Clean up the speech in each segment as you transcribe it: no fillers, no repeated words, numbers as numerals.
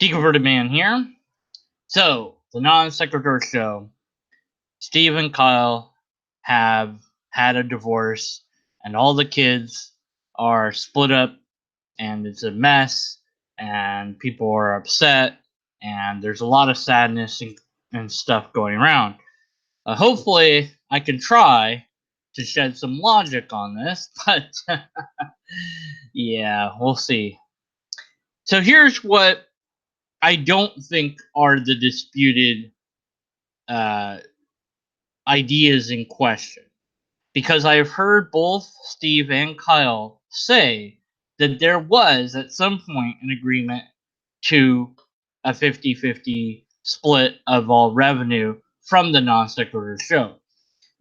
Deconverted Man here. So, the non sequitur show. Steve and Kyle have had a divorce, and all the kids are split up, and it's a mess, and people are upset, and there's a lot of sadness and stuff going around. Hopefully, I can try to shed some logic on this, but yeah, we'll see. So, here's what I don't think are the disputed uh, ideas in question. Because I have heard both Steve and Kyle say that there was at some point an agreement to a 50-50 split of all revenue from the non sequitur show.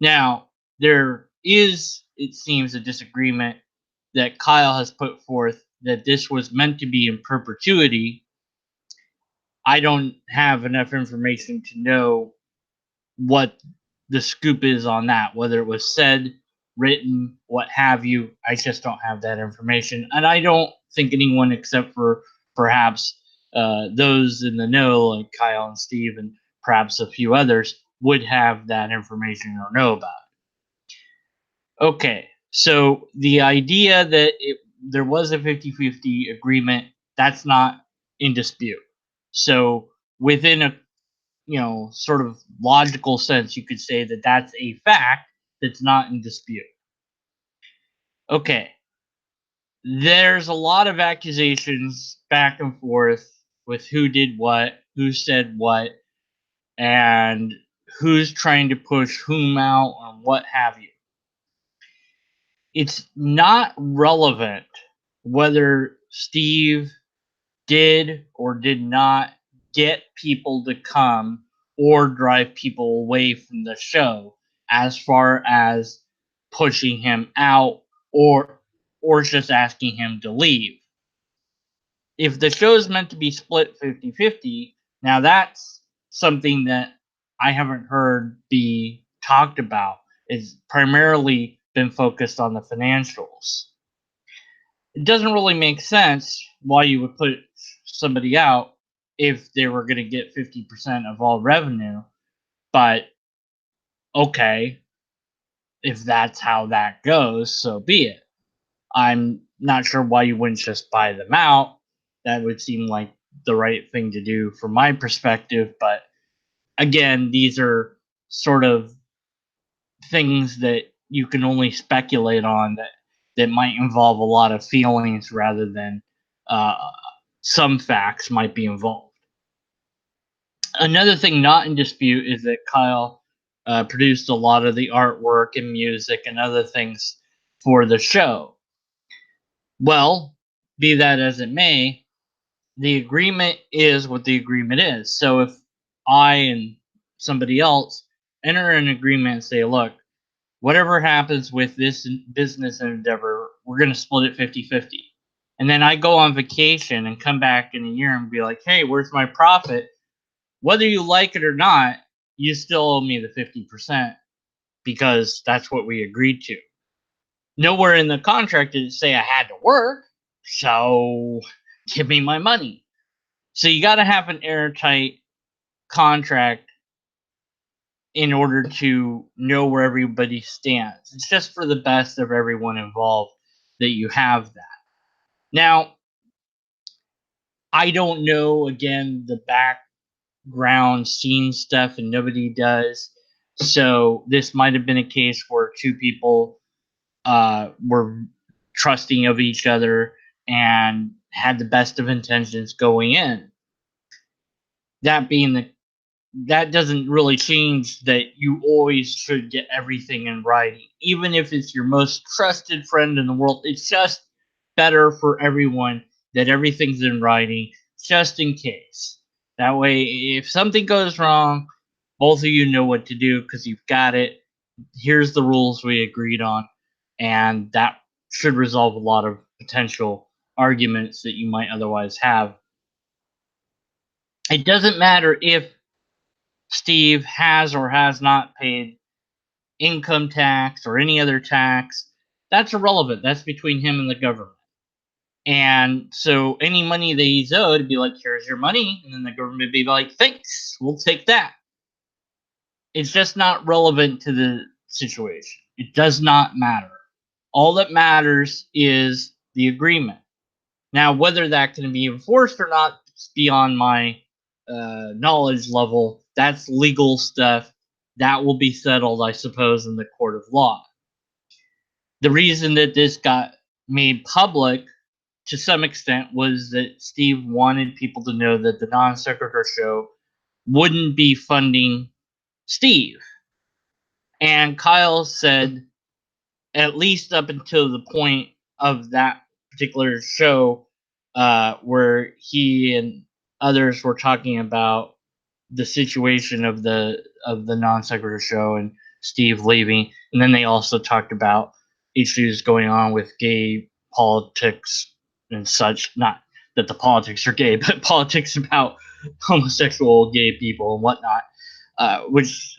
Now, there is, it seems, a disagreement that Kyle has put forth that this was meant to be in perpetuity. I don't have enough information to know what the scoop is on that, whether it was said, written, what have you. I just don't have that information. And I don't think anyone except for perhaps those in the know, like Kyle and Steve, and perhaps a few others, would have that information or know about it. Okay, so the idea that there was a 50-50 agreement, that's not in dispute. So within a sort of logical sense, you could say that that's a fact that's not in dispute. Okay. There's a lot of accusations back and forth with who did what, who said what, and who's trying to push whom out, and what have you. It's not relevant whether Steve did or did not get people to come or drive people away from the show as far as pushing him out or just asking him to leave. If the show is meant to be split 50-50, now that's something that I haven't heard be talked about. It's primarily been focused on the financials. It doesn't really make sense why you would put somebody out if they were going to get 50% of all revenue. But okay, if that's how that goes, so be it. I'm not sure why you wouldn't just buy them out. That would seem like the right thing to do from my perspective. But again, these are sort of things that you can only speculate on that might involve a lot of feelings rather than uh, some facts might be involved. Another thing not in dispute is that Kyle produced a lot of the artwork and music and other things for the show. Well, be that as it may, the agreement is what the agreement is. So if I and somebody else enter an agreement and say, look, whatever happens with this business endeavor, we're going to split it 50-50. And then I go on vacation and come back in a year and be like, hey, where's my profit? Whether you like it or not, you still owe me the 50% because that's what we agreed to. Nowhere in the contract did it say I had to work, so give me my money. So you got to have an airtight contract in order to know where everybody stands. It's just for the best of everyone involved that you have that. Now, I don't know, again, the background scene stuff, and nobody does. So this might have been a case where two people were trusting of each other and had the best of intentions going in. That being the that doesn't really change that you always should get everything in writing. Even if it's your most trusted friend in the world, it's just better for everyone that everything's in writing, just in case. That way, if something goes wrong, both of you know what to do because you've got it. Here's the rules we agreed on, and that should resolve a lot of potential arguments that you might otherwise have. It doesn't matter if Steve has or has not paid income tax or any other tax. That's irrelevant. That's between him and the government. And so any money that he's owed would be like, here's your money. And then the government would be like, thanks, we'll take that. It's just not relevant to the situation. It does not matter. All that matters is the agreement. Now, whether that can be enforced or not, it's beyond my knowledge level. That's legal stuff. That will be settled, I suppose, in the court of law. The reason that this got made public to some extent was that Steve wanted people to know that the non sequitur show wouldn't be funding Steve. And Kyle said, at least up until the point of that particular show, where he and others were talking about the situation of the non sequitur show and Steve leaving, and then they also talked about issues going on with gay politics and such. Not that the politics are gay, but politics about homosexual gay people and whatnot, which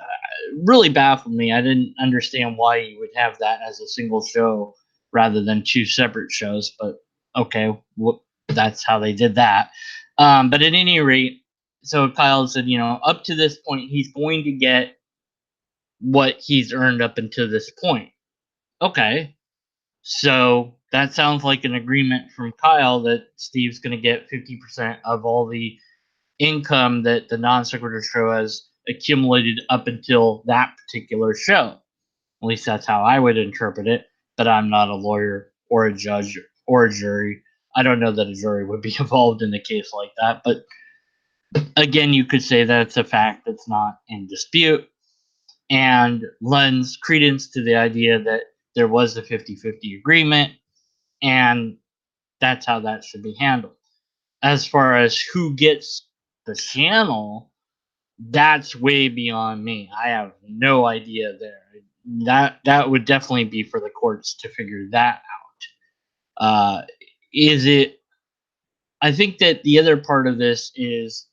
really baffled me. I didn't understand why you would have that as a single show rather than two separate shows, but okay, that's how they did that. But at any rate, so Kyle said, up to this point, he's going to get what he's earned up until this point. Okay, so that sounds like an agreement from Kyle that Steve's going to get 50% of all the income that the non sequitur show has accumulated up until that particular show. At least that's how I would interpret it, but I'm not a lawyer or a judge or a jury. I don't know that a jury would be involved in a case like that, but again, you could say that it's a fact that's not in dispute and lends credence to the idea that there was a 50-50 agreement, and that's how that should be handled. As far as who gets the channel, that's way beyond me. I have no idea there. That would definitely be for the courts to figure that out. Is it? I think that the other part of this is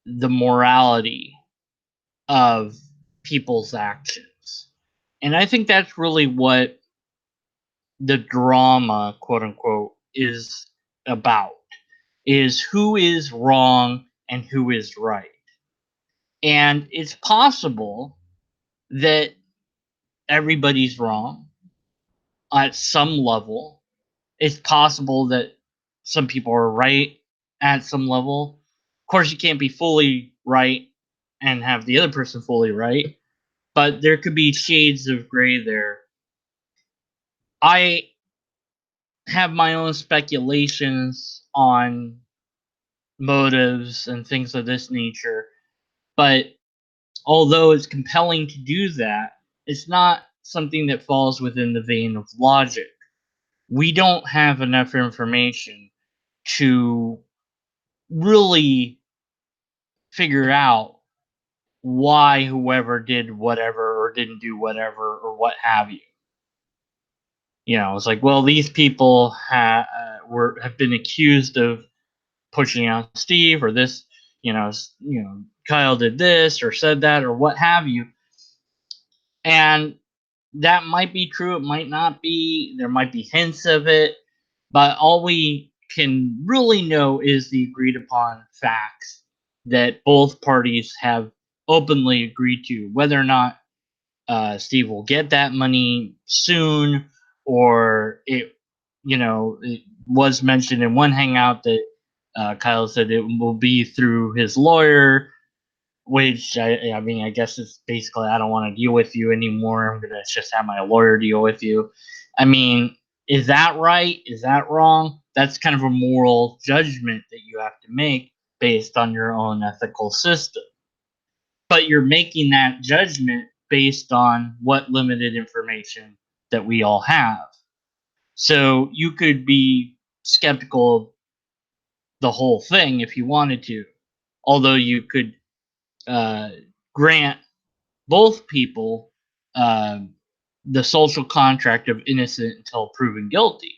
the morality of people's actions, and I think that's really what the drama, quote unquote, is about. Is who is wrong and who is right, and it's possible that everybody's wrong at some level. It's possible that some people are right at some level. Of course, you can't be fully right and have the other person fully right, but there could be shades of gray there. I have my own speculations on motives and things of this nature, but although it's compelling to do that, it's not something that falls within the vein of logic. We don't have enough information to really figure out why whoever did whatever or didn't do whatever or what have you. It's like, well, these people have been accused of pushing out Steve, or this, Kyle did this or said that or what have you, and that might be true. It might not be. There might be hints of it, but all we can really know is the agreed upon facts that both parties have openly agreed to. Whether or not Steve will get that money soon, or it was mentioned in one hangout that Kyle said it will be through his lawyer, which I mean, I guess it's basically, I don't want to deal with you anymore. I'm gonna just have my lawyer deal with you. I mean, is that right? Is that wrong? That's kind of a moral judgment that you have to make based on your own ethical system. But you're making that judgment based on what limited information that we all have. So you could be skeptical of the whole thing if you wanted to, although you could uh, grant both people uh, the social contract of innocent until proven guilty.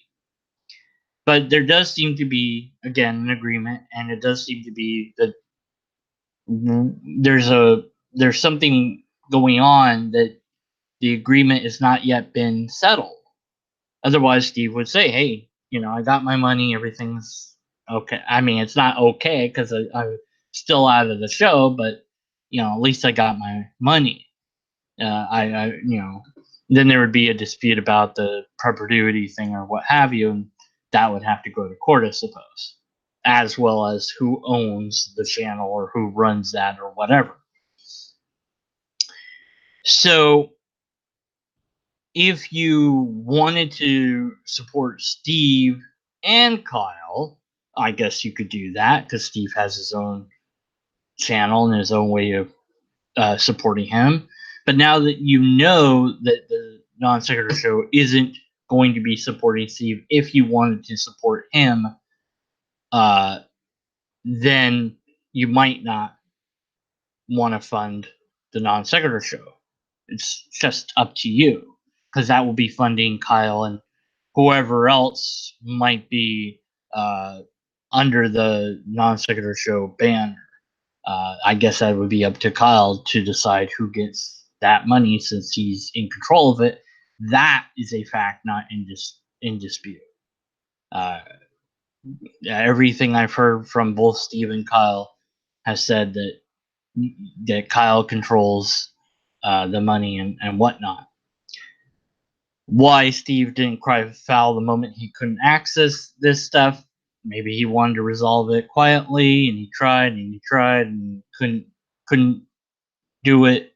But there does seem to be, again, an agreement, and it does seem to be that there's something going on that the agreement has not yet been settled. Otherwise, Steve would say, "Hey, I got my money, everything's okay. I mean, it's not okay because I'm still out of the show, but at least I got my money. Then there would be a dispute about the perpetuity thing or what have you, and that would have to go to court, I suppose, as well as who owns the channel or who runs that or whatever. So, if you wanted to support Steve and Kyle, I guess you could do that because Steve has his own channel and his own way of supporting him. But now that you know that the non sequitur show isn't going to be supporting Steve, if you wanted to support him, uh, then you might not want to fund the non sequitur show. It's just up to you because that will be funding Kyle and whoever else might be uh, under the non sequitur show banner. I guess that would be up to Kyle to decide who gets that money since he's in control of it. That is a fact not in dispute. Uh, Everything I've heard from both Steve and Kyle has said that Kyle controls the money and whatnot. Why Steve didn't cry foul the moment he couldn't access this stuff? Maybe he wanted to resolve it quietly, and he tried and he tried and couldn't do it.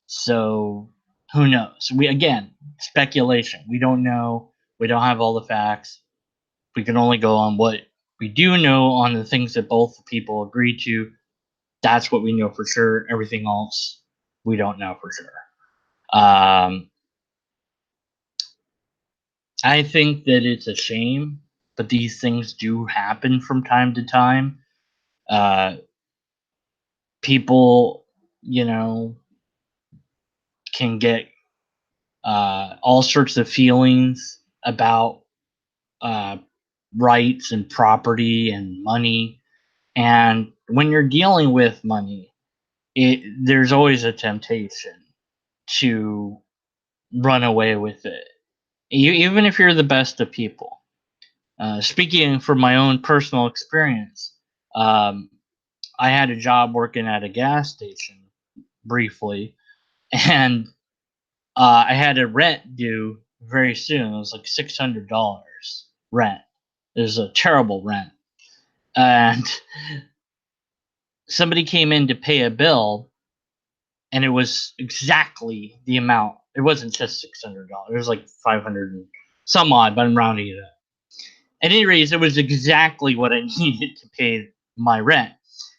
So who knows? We again speculation. We don't know. We don't have all the facts. We can only go on what we do know on the things that both people agree to. That's what we know for sure. Everything else we don't know for sure. I think that it's a shame, but these things do happen from time to time. Uh, People, can get all sorts of feelings about uh, rights and property and money. And when you're dealing with money, there's always a temptation to run away with it, even if you're the best of people. Speaking from my own personal experience, um, I had a job working at a gas station briefly, and I had a rent due very soon. It was like $600 rent. It was a terrible rent, and somebody came in to pay a bill, and it was exactly the amount. It wasn't just $600. It was like 500 and some odd, but I'm rounding it up. At any rate, it was exactly what I needed to pay my rent.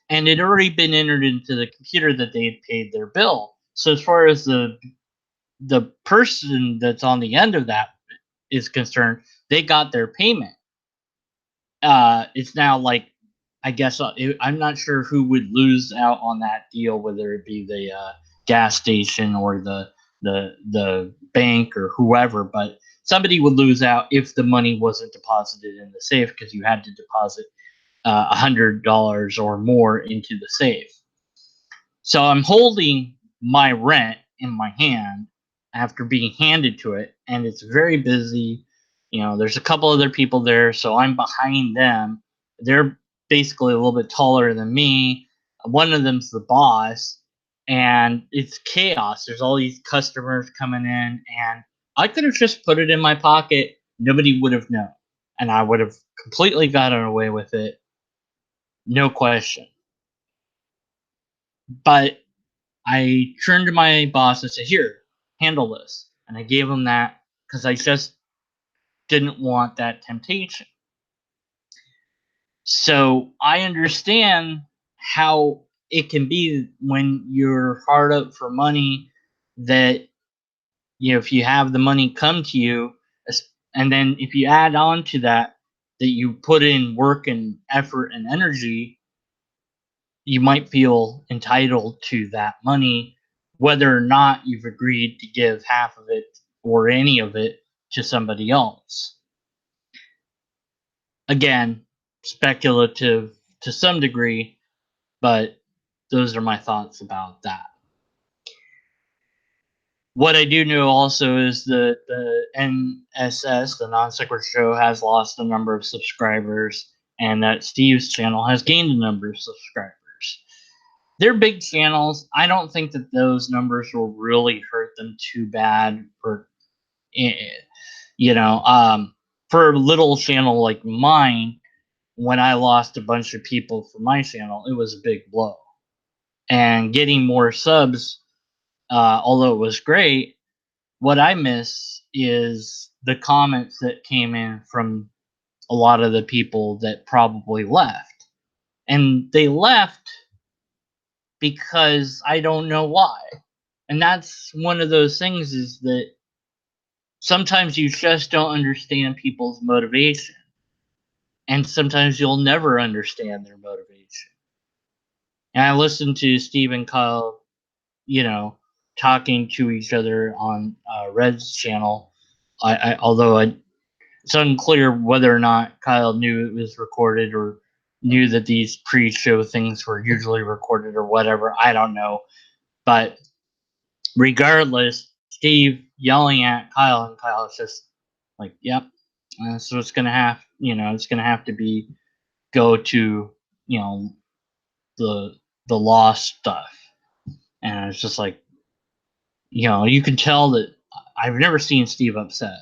And it had already been entered into the computer that they had paid their bill. So as far as the person that's on the end of that is concerned, they got their payment. It's now like, I guess I'm not sure who would lose out on that deal, whether it be the gas station or the bank or whoever, but somebody would lose out if the money wasn't deposited in the safe because you had to deposit $100 or more into the safe. So I'm holding my rent in my hand after being handed to it, and it's very busy. There's a couple other people there, so I'm behind them. They're basically a little bit taller than me. One of them's the boss, and it's chaos. There's all these customers coming in, and I could have just put it in my pocket. Nobody would have known, and I would have completely gotten away with it, no question. But I turned to my boss and said, "Here, handle this." And I gave him that because I just didn't want that temptation. So I understand how it can be when you're hard up for money that, if you have the money come to you, and then if you add on to that, that you put in work and effort and energy, you might feel entitled to that money, whether or not you've agreed to give half of it or any of it to somebody else. Again, speculative to some degree, but those are my thoughts about that. What I do know also is that the NSS, the Non Sequitur Show, has lost a number of subscribers, and that Steve's channel has gained a number of subscribers. They're big channels. I don't think that those numbers will really hurt them too bad for, you know, for a little channel like mine. When I lost a bunch of people from my channel, it was a big blow. And getting more subs, although it was great, what I miss is the comments that came in from a lot of the people that probably left. And they left because I don't know why. And that's one of those things, is that sometimes you just don't understand people's motivation. And sometimes you'll never understand their motivation. And I listened to Steve and Kyle, you know, talking to each other on Red's channel. Although it's unclear whether or not Kyle knew it was recorded, or knew that these pre-show things were usually recorded, or whatever. I don't know. But regardless, Steve yelling at Kyle, and Kyle is just like, "Yep." So it's gonna have, it's gonna have to be go to, you know, the lost stuff, and it's just like, you can tell that I've never seen Steve upset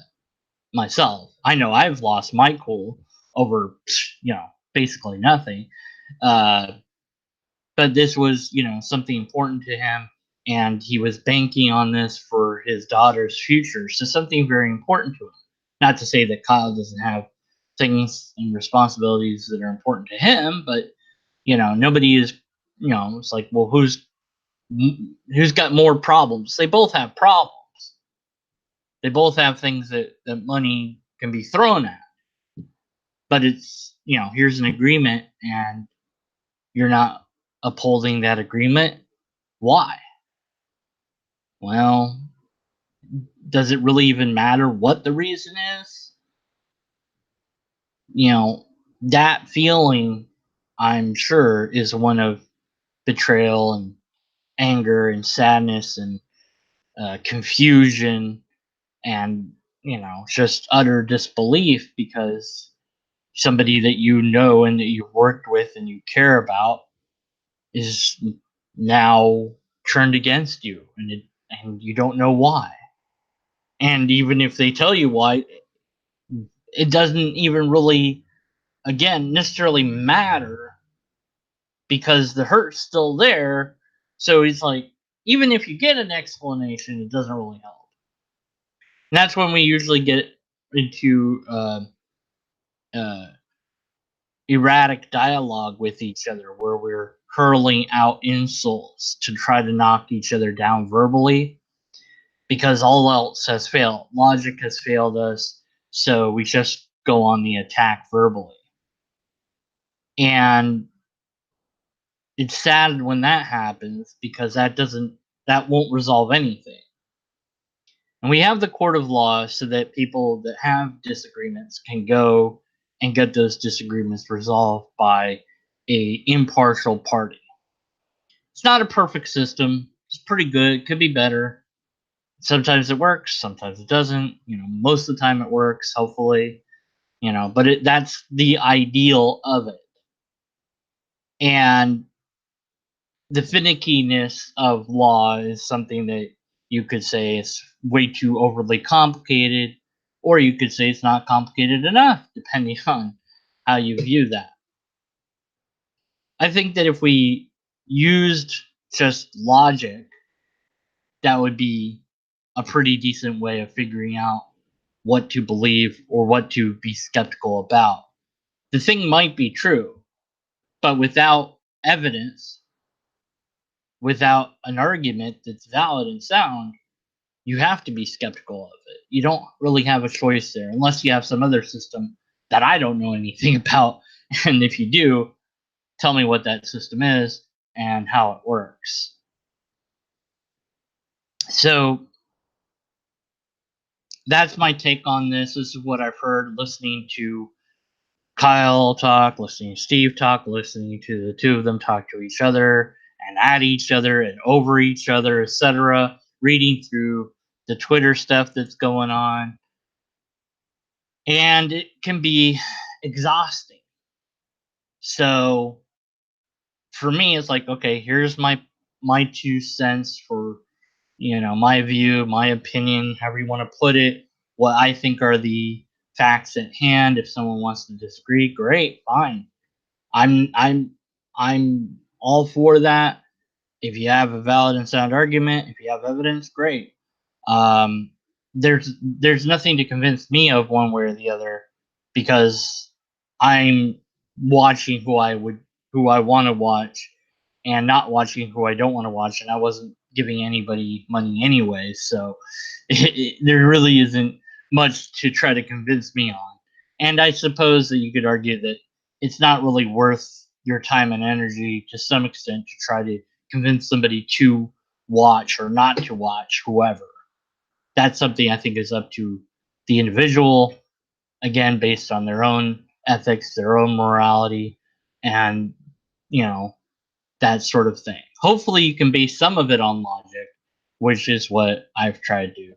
myself. I know I've lost my cool over, basically nothing. Uh, but this was, something important to him, and he was banking on this for his daughter's future. So something very important to him. Not to say that Kyle doesn't have things and responsibilities that are important to him, but nobody is, it's like, well, who's got more problems? They both have problems. They both have things that money can be thrown at. But it's, here's an agreement, and you're not upholding that agreement. Why? Well, does it really even matter what the reason is? That feeling, I'm sure, is one of betrayal and anger and sadness and confusion, and just utter disbelief, because somebody that you know and that you've worked with and you care about is now turned against you, and you don't know why. And even if they tell you why, it doesn't even really, again, necessarily matter, because the hurt's still there. So it's like, even if you get an explanation, it doesn't really help. And that's when we usually get into uh, erratic dialogue with each other, where we're hurling out insults to try to knock each other down verbally, because all else has failed. Logic has failed us, so we just go on the attack verbally. And it's sad when that happens, because that won't resolve anything. And we have the court of law, so that people that have disagreements can go and get those disagreements resolved by a impartial party. It's not a perfect system. It's pretty good. It could be better. Sometimes it works, sometimes it doesn't. Most of the time it works, hopefully. But that's the ideal of it. And the finickiness of law is something that you could say is way too overly complicated, or you could say it's not complicated enough, depending on how you view that. I think that if we used just logic, that would be a pretty decent way of figuring out what to believe or what to be skeptical about. The thing might be true, but without evidence, without an argument that's valid and sound, you have to be skeptical of it. You don't really have a choice there, unless you have some other system that I don't know anything about. And if you do, tell me what that system is and how it works. So that's my take on this. This is what I've heard listening to Kyle talk, listening to Steve talk, listening to the two of them talk to each other and at each other and over each other, etc. Reading through the Twitter stuff that's going on, and it can be exhausting. So for me, it's like, okay, here's my 2 cents for, my view, my opinion, however you want to put it, what I think are the facts at hand. If someone wants to disagree, great, fine. I'm all for that. If you have a valid and sound argument, if you have evidence, great. Um, there's nothing to convince me of one way or the other, because I'm watching who I want to watch, and not watching who I don't want to watch, and I wasn't giving anybody money anyway, so there really isn't much to try to convince me on. And I suppose that you could argue that it's not really worth your time and energy to some extent to try to convince somebody to watch or not to watch whoever. That's something I think is up to the individual, again, based on their own ethics, their own morality, and, you know, that sort of thing. Hopefully, you can base some of it on logic, which is what I've tried to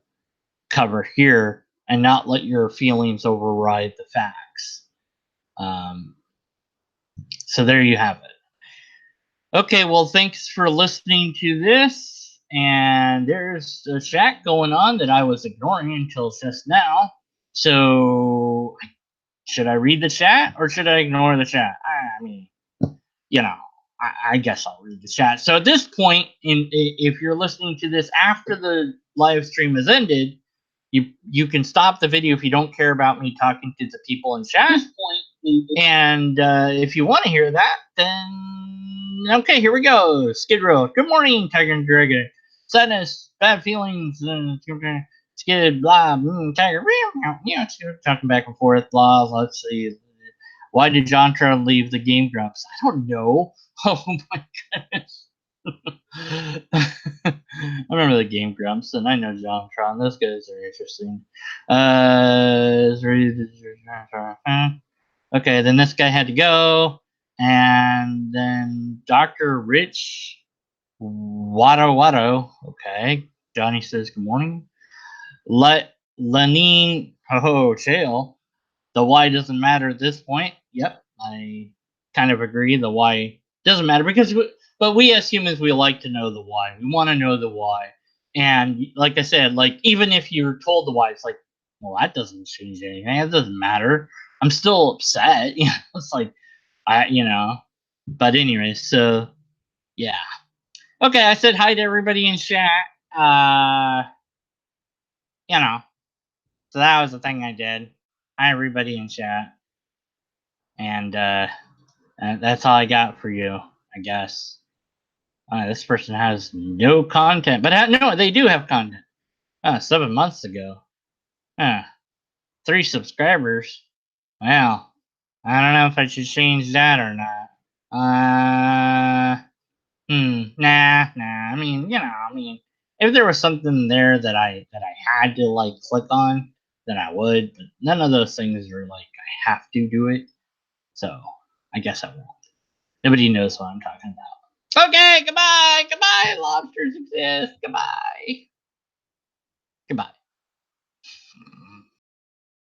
cover here, and not let your feelings override the facts. Um, so there you have it. Okay, well, thanks for listening to this. And there's a chat going on that I was ignoring until just now. So, should I read the chat or should I ignore the chat? I mean, you know, I guess I'll read the chat. So at this point, if you're listening to this after the live stream has ended, you can stop the video if you don't care about me talking to the people in chat. And if you want to hear that, then okay, here we go. Skid Row. Good morning, Tiger and Dragon. Sadness, bad feelings, Skid, blah, Tiger. Talking back and forth, blah. Let's see. Why did Jontron leave the Game Grumps? I don't know. Oh my goodness. I remember the Game Grumps, and I know Jontron. Those guys are interesting. Okay, then this guy had to go, and then Dr. Rich Wado. Okay, Johnny says good morning. Lenine Chael. The why doesn't matter at this point. Yep, I kind of agree. The why doesn't matter but we as humans, we like to know the why. We want to know the why. And like I said, like even if you're told the why, it's like, well, that doesn't change anything. It doesn't matter. I'm still upset. It's like But anyway, so yeah. Okay, I said hi to everybody in chat. Uh, you know, so that was the thing I did. Hi everybody in chat. And that's all I got for you, I guess. This person has no content, but no, they do have content. 7 months ago. 3 subscribers. Well, I don't know if I should change that or not. Nah. I mean, if there was something there that I had to like click on, then I would. But none of those things are like I have to do it. So I guess I won't. Nobody knows what I'm talking about. Okay, goodbye. Lobsters exist. Goodbye.